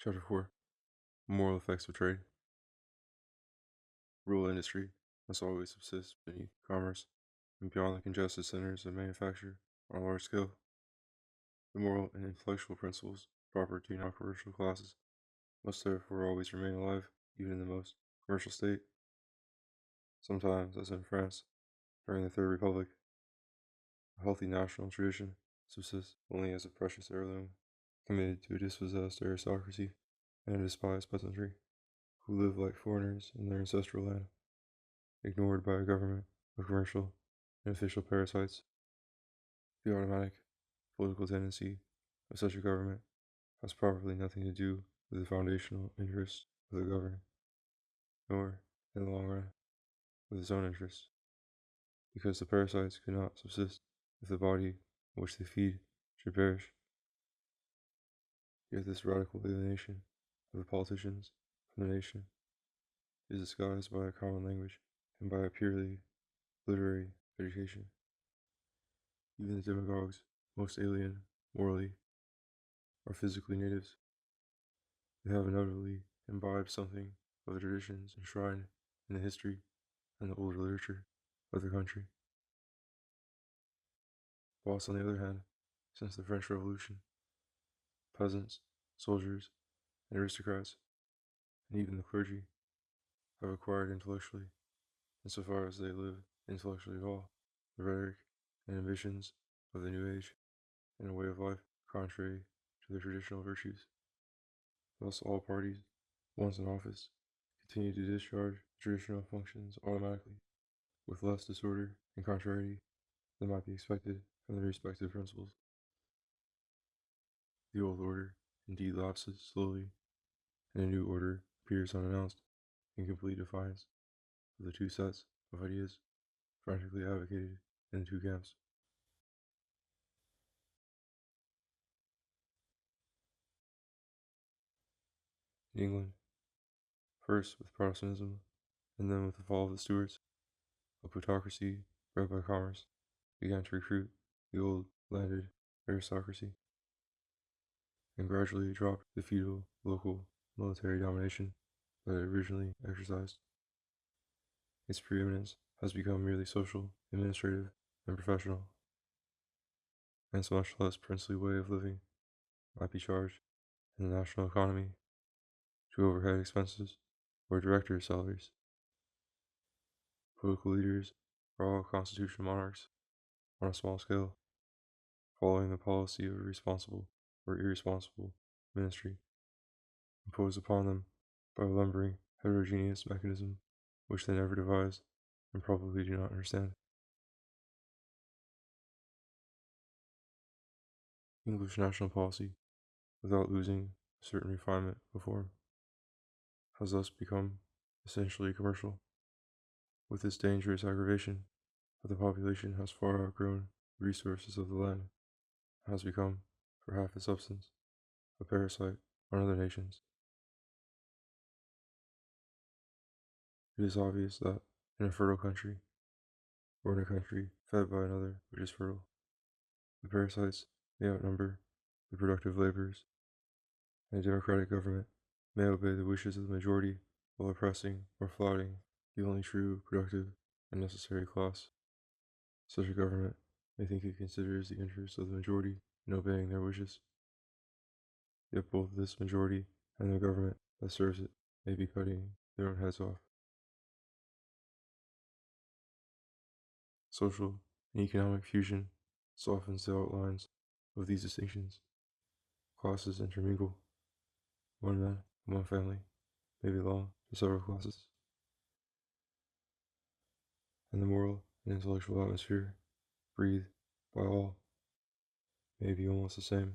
Chapter 4. Moral Effects of Trade. Rural industry must always subsist beneath commerce and beyond the congested centers of manufacture on a large scale. The moral and intellectual principles proper to non-commercial classes must therefore always remain alive, even in the most commercial state. Sometimes, as in France, during the Third Republic, a healthy national tradition subsists only as a precious heirloom committed to a dispossessed aristocracy and a despised peasantry, who live like foreigners in their ancestral land, ignored by a government of commercial and official parasites. The automatic political tendency of such a government has probably nothing to do with the foundational interests of the governed, nor, in the long run, with its own interests, because the parasites could not subsist if the body which they feed should perish. Yet this radical alienation of the politicians from the nation is disguised by a common language and by a purely literary education. Even the demagogues most alien, morally, are physically natives. They have undoubtedly imbibed something of the traditions enshrined in the history and the older literature of the country. Whilst, on the other hand, since the French Revolution, peasants, soldiers, and aristocrats, and even the clergy, have acquired intellectually, insofar as they live intellectually at all, the rhetoric and ambitions of the new age, and a way of life contrary to their traditional virtues. Thus all parties, once in office, continue to discharge traditional functions automatically, with less disorder and contrariety than might be expected from their respective principles. The old order indeed lapses slowly, and a new order appears unannounced, in complete defiance of the two sets of ideas frantically advocated in the two camps. In England, first with Protestantism, and then with the fall of the Stuarts, a plutocracy bred by commerce began to recruit the old landed aristocracy, and gradually dropped the feudal local military domination that it originally exercised. Its preeminence has become merely social, administrative, and professional, and its much less princely way of living might be charged in the national economy to overhead expenses or directors' salaries. Political leaders are all constitutional monarchs on a small scale, following the policy of a responsible or irresponsible ministry, imposed upon them by a lumbering, heterogeneous mechanism which they never devised and probably do not understand. English national policy, without losing a certain refinement of form, has thus become essentially commercial, with this dangerous aggravation that the population has far outgrown the resources of the land, and has become, for half its substance, a parasite on other nations. It is obvious that in a fertile country, or in a country fed by another which is fertile, the parasites may outnumber the productive laborers, and a democratic government may obey the wishes of the majority while oppressing or flouting the only true, productive, and necessary class. Such a government may think it considers the interests of the majority in obeying their wishes, yet both this majority and the government that serves it may be cutting their own heads off. Social and economic fusion softens the outlines of these distinctions. Classes intermingle. One man and one family may belong to several classes, and the moral and intellectual atmosphere breathed by all may be almost the same,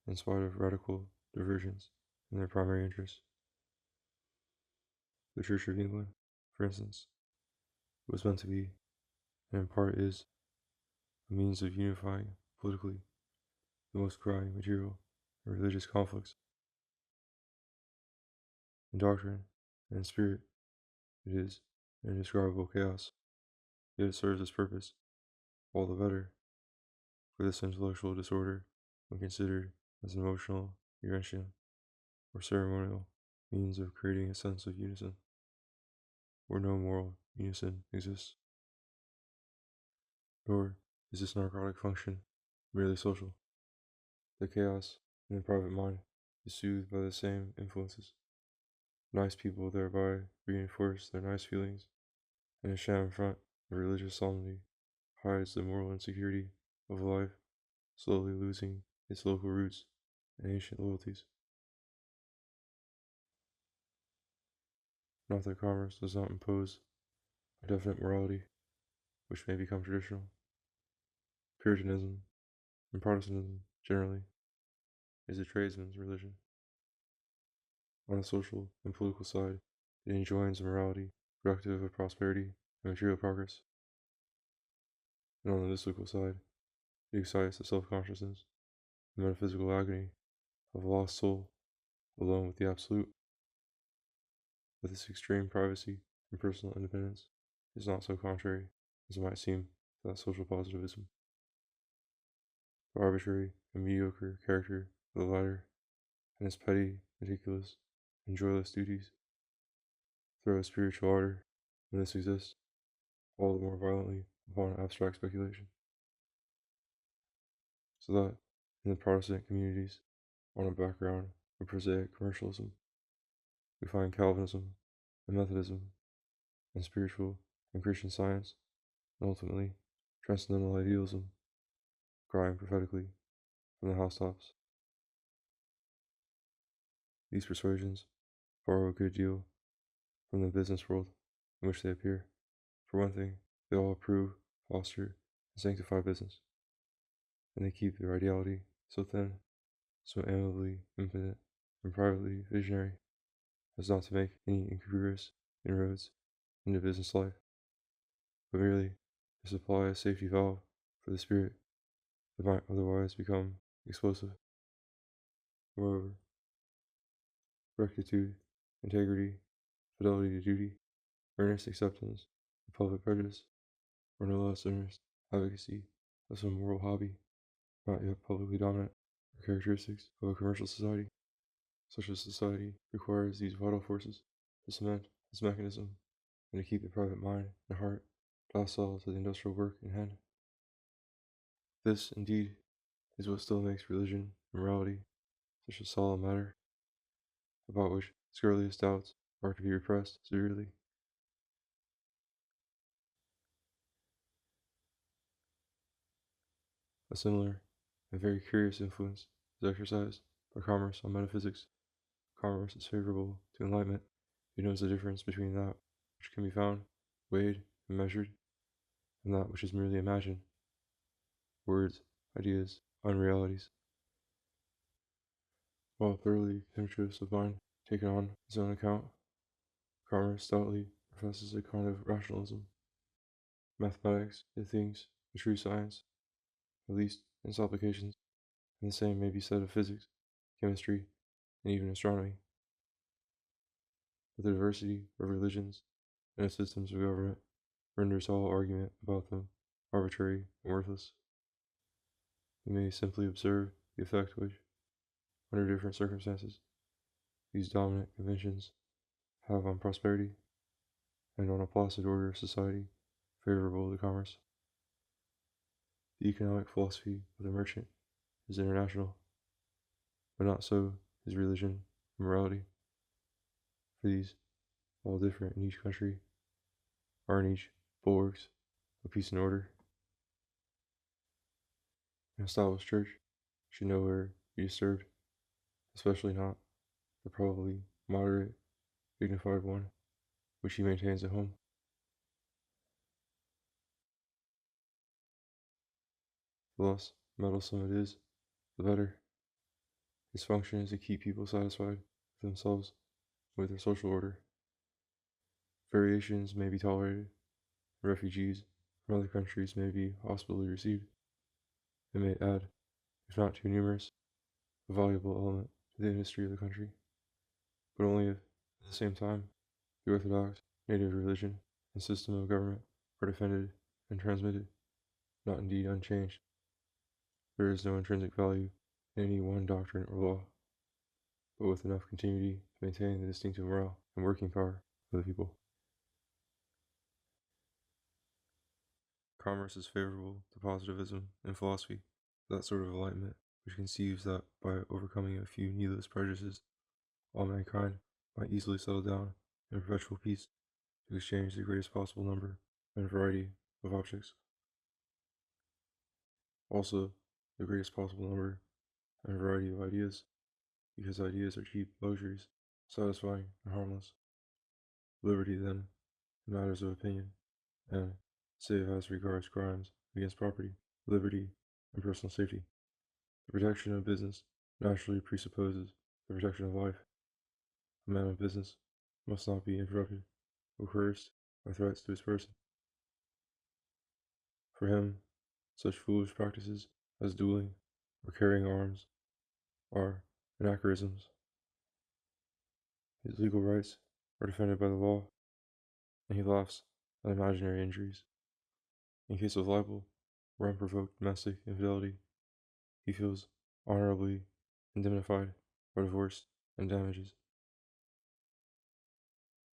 in spite of radical divergence in their primary interests. The Church of England, for instance, was meant to be, and in part is, a means of unifying politically the most crying material and religious conflicts. In doctrine and in spirit, it is an indescribable chaos, yet it serves its purpose all the better for this intellectual disorder when considered as an emotional invention or ceremonial means of creating a sense of unison, where no moral unison exists, nor is this narcotic function merely social. The chaos in the private mind is soothed by the same influences. Nice people thereby reinforce their nice feelings, and a sham front of religious solemnity hides the moral insecurity of life, slowly losing its local roots and ancient loyalties. Not that commerce does not impose a definite morality, which may become traditional. Puritanism, and Protestantism generally, is a tradesman's religion. On the social and political side, it enjoins a morality productive of prosperity and material progress, and on the mystical side, it excites the self-consciousness and metaphysical agony of a lost soul alone with the Absolute. But this extreme privacy and personal independence is not so contrary as it might seem to that social positivism. The arbitrary and mediocre character of the latter, and its petty, meticulous, and joyless duties, throw a spiritual ardor, when this exists, all the more violently upon abstract speculation. So that, in the Protestant communities, on a background of prosaic commercialism, we find Calvinism and Methodism and spiritual and Christian Science, and ultimately transcendental idealism, crying prophetically from the housetops. These persuasions borrow a good deal from the business world in which they appear. For one thing, they all approve, foster, and sanctify business, and they keep their ideality so thin, so amiably infinite, and privately visionary, as not to make any incongruous inroads into business life, but merely to supply a safety valve for the spirit that might otherwise become explosive. Moreover, rectitude, integrity, fidelity to duty, earnest acceptance of public prejudice, or no less earnest advocacy of some moral hobby not yet publicly dominant, are characteristics of a commercial society. Such a society requires these vital forces to cement its mechanism and to keep the private mind and heart docile to the industrial work in hand. This, indeed, is what still makes religion and morality such a solemn matter, about which scurrilous doubts are to be repressed severely. A similar and very curious influence is exercised by commerce on metaphysics. Commerce is favorable to enlightenment. It knows the difference between that which can be found, weighed, and measured, and that which is merely imagined, words, ideas, unrealities. While thoroughly contemptuous of mind taken on his own account, commerce stoutly professes a kind of rationalism. Mathematics, it thinks, the true science, at least in its applications, and the same may be said of physics, chemistry, and even astronomy. But the diversity of religions and of systems of government renders all argument about them arbitrary and worthless. We may simply observe the effect which, under different circumstances, these dominant conventions have on prosperity and on a placid order of society favorable to commerce. The economic philosophy of the merchant is international, but not so is religion and morality, for these, all different in each country, are in each bulwarks of peace and order. An established church should nowhere be disturbed, especially not the probably moderate, dignified one which he maintains at home. The less meddlesome it is, the better. Its function is to keep people satisfied with themselves, with their social order. Variations may be tolerated, and refugees from other countries may be hospitably received. It may add, if not too numerous, a valuable element to the industry of the country, but only if, at the same time, the orthodox native religion and system of government are defended and transmitted, not indeed unchanged. There is no intrinsic value in any one doctrine or law. but with enough continuity to maintain the distinctive morale and working power of the people. Commerce is favorable to positivism in philosophy, that sort of enlightenment which conceives that by overcoming a few needless prejudices, all mankind might easily settle down in perpetual peace to exchange the greatest possible number and variety of objects. Also, the greatest possible number and variety of ideas, because ideas are cheap luxuries, satisfying and harmless. Liberty, then, in matters of opinion, and, save as regards crimes against property, liberty, and personal safety. The protection of business naturally presupposes the protection of life. A man of business must not be interrupted or coerced by threats to his person. For him, such foolish practices as dueling or carrying arms are anachronisms. His legal rights are defended by the law, and he laughs at imaginary injuries. In case of libel or unprovoked domestic infidelity, he feels honorably indemnified by divorce and damages.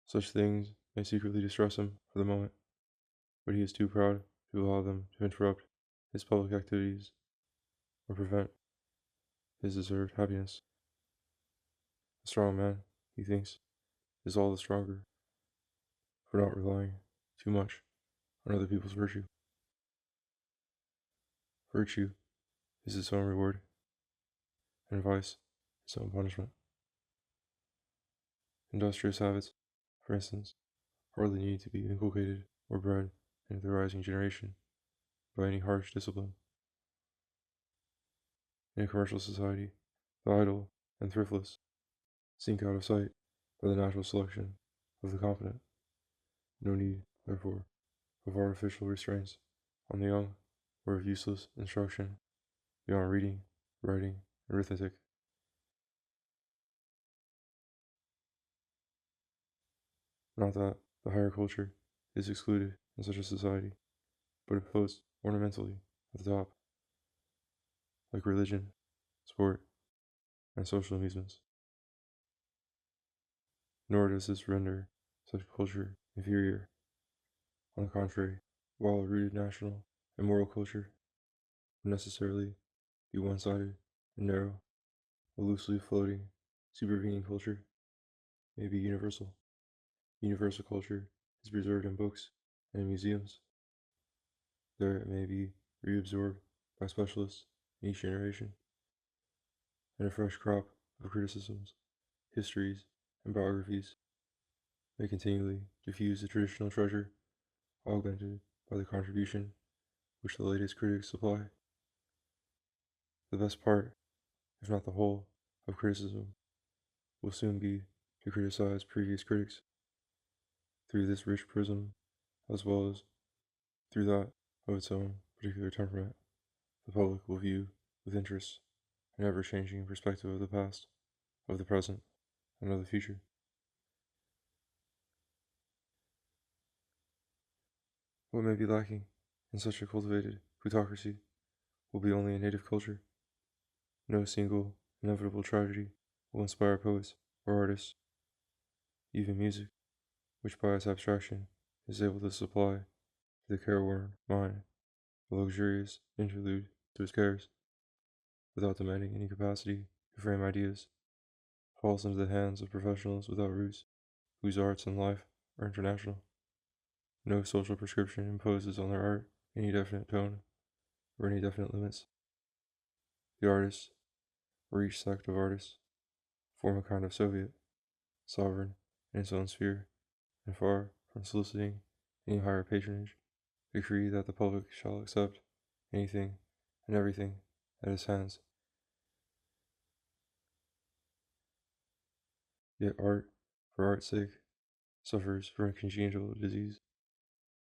Such things may secretly distress him for the moment, but he is too proud to allow them to interrupt his public activities or prevent his deserved happiness. A strong man, he thinks, is all the stronger for not relying too much on other people's virtue. Virtue is its own reward, and vice its own punishment. Industrious habits, for instance, hardly need to be inculcated or bred into the rising generation by any harsh discipline. In a commercial society, the idle and thriftless sink out of sight by the natural selection of the competent. No need, therefore, of artificial restraints on the young or of useless instruction beyond reading, writing, and arithmetic. Not that the higher culture is excluded in such a society, but it floats ornamentally at the top, like religion, sport, and social amusements. Nor does this render such culture inferior. On the contrary, while a rooted national and moral culture would necessarily be one-sided and narrow, a loosely floating, supervening culture may be universal. Universal culture is preserved in books and in museums. There it may be reabsorbed by specialists in each generation, and a fresh crop of criticisms, histories, and biographies may continually diffuse the traditional treasure, augmented by the contribution which the latest critics supply. The best part, if not the whole, of criticism will soon be to criticize previous critics. Through this rich prism, as well as through that of its own particular temperament, the public will view with interest an ever-changing perspective of the past, of the present, and of the future. What may be lacking in such a cultivated plutocracy will be only a native culture. No single inevitable tragedy will inspire poets or artists, even music, which by its abstraction is able to supply to the careworn mind a luxurious interlude to its cares, without demanding any capacity to frame ideas, falls into the hands of professionals without roots, whose arts and life are international. No social prescription imposes on their art any definite tone or any definite limits. The artists, or each sect of artists, form a kind of Soviet, sovereign in its own sphere, and far from soliciting any higher patronage, decree that the public shall accept anything and everything at its hands. Yet art, for art's sake, suffers from a congenital disease,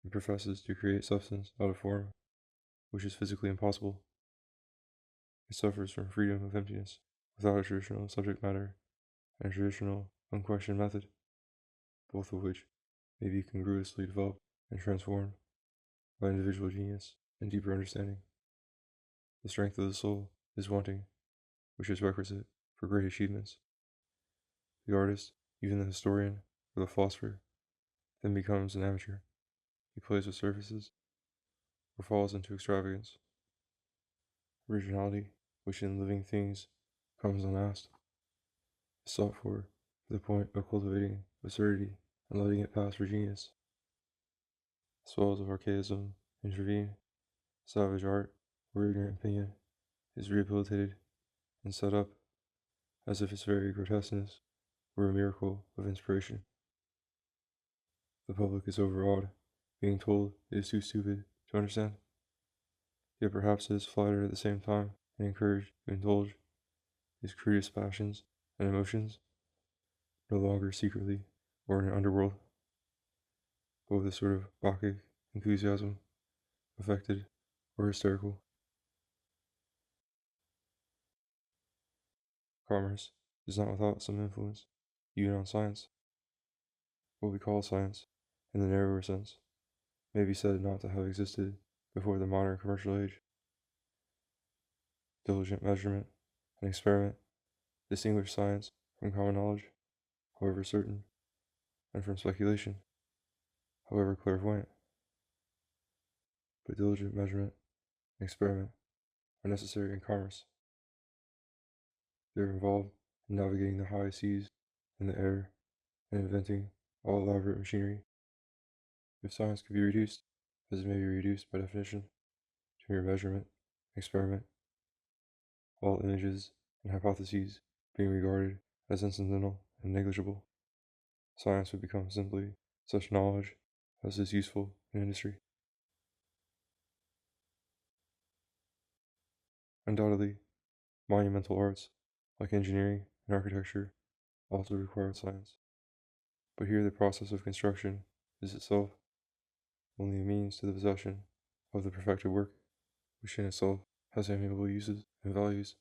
and professes to create substance out of form, which is physically impossible. It suffers from freedom of emptiness, without a traditional subject matter and a traditional unquestioned method, both of which may be congruously developed and transformed by individual genius and deeper understanding. The strength of the soul is wanting, which is requisite for great achievements, The artist, even the historian or the philosopher, then becomes an amateur. He plays with surfaces or falls into extravagance. Originality, which in living things comes unasked, is sought for to the point of cultivating absurdity and letting it pass for genius. Swells of archaism intervene. Savage art or ignorant opinion is rehabilitated and set up as if its very grotesqueness were a miracle of inspiration. The public is overawed, being told it is too stupid to understand. Yet perhaps it is flattered at the same time and encouraged to indulge his crudest passions and emotions, no longer secretly or in an underworld, but with a sort of Bacchic enthusiasm, affected or hysterical. Commerce is not without some influence, even on science. What we call science, in the narrower sense, may be said not to have existed before the modern commercial age. Diligent measurement and experiment distinguish science from common knowledge, however certain, and from speculation, however clairvoyant. But diligent measurement and experiment are necessary in commerce. They are involved in navigating the high seas and the air and inventing all elaborate machinery. If science could be reduced, as it may be reduced by definition, to mere measurement, experiment, all images and hypotheses being regarded as incidental and negligible, science would become simply such knowledge as is useful in industry. Undoubtedly, monumental arts, like engineering and architecture, also require science. But here the process of construction is itself only a means to the possession of the perfected work, which in itself has amiable uses and values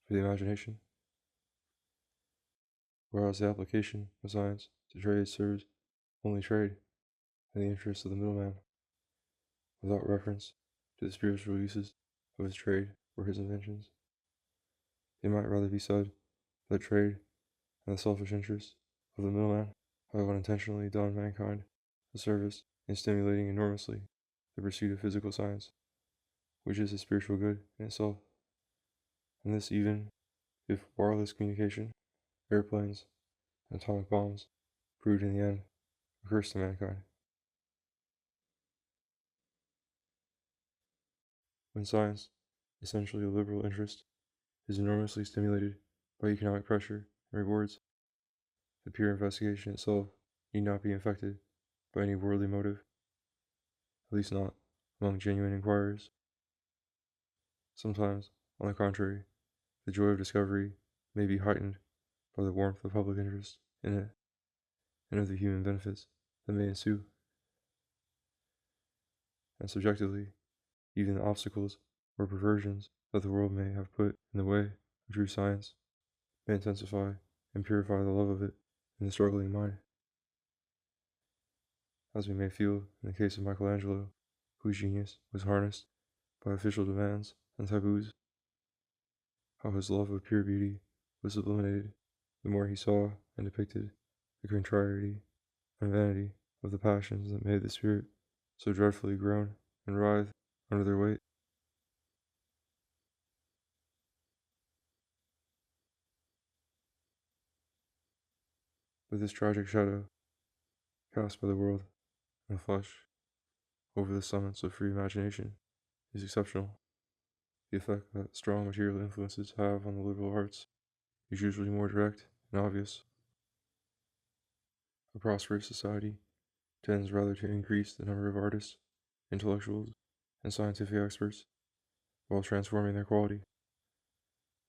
for the imagination, whereas the application of science to trade serves only trade and the interests of the middleman, without reference to the spiritual uses of his trade or his inventions. It might rather be said that trade and the selfish interests of the middleman have unintentionally done mankind a service in stimulating enormously the pursuit of physical science, which is a spiritual good in itself, and this even if wireless communication, airplanes, and atomic bombs proved in the end a curse to mankind. When science, essentially a liberal interest, is enormously stimulated by economic pressure and rewards, the pure investigation itself need not be infected by any worldly motive, at least not among genuine inquirers. Sometimes, on the contrary, the joy of discovery may be heightened by the warmth of public interest in it and of the human benefits that may ensue. And subjectively, even the obstacles or perversions that the world may have put in the way of true science may intensify and purify the love of it in the struggling mind, as we may feel in the case of Michelangelo, whose genius was harnessed by official demands and taboos, how his love of pure beauty was sublimated the more he saw and depicted the contrariety and vanity of the passions that made the spirit so dreadfully groan and writhe under their weight. But this tragic shadow cast by the world and the flesh over the summits of free imagination is exceptional. The effect that strong material influences have on the liberal arts is usually more direct and obvious. A prosperous society tends rather to increase the number of artists, intellectuals, and scientific experts, while transforming their quality.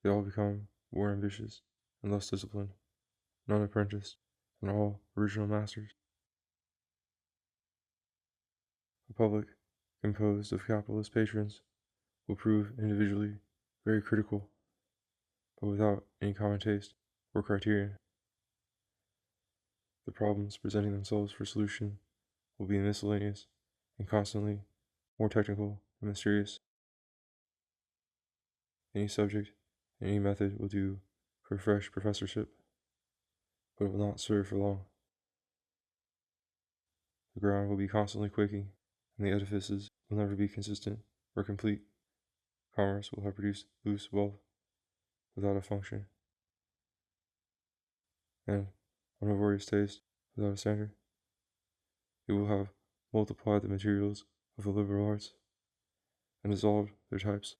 They all become more ambitious and less disciplined, none apprenticed, and all original masters. A public composed of capitalist patrons will prove individually very critical, but without any common taste or criterion. The problems presenting themselves for solution will be miscellaneous and constantly more technical and mysterious. Any subject and any method will do for a fresh professorship, but it will not serve for long. The ground will be constantly quaking, and the edifices will never be consistent or complete. Commerce will have produced loose wealth without a function, and omnivorous taste without a standard. It will have multiplied the materials of the liberal arts and dissolved their types.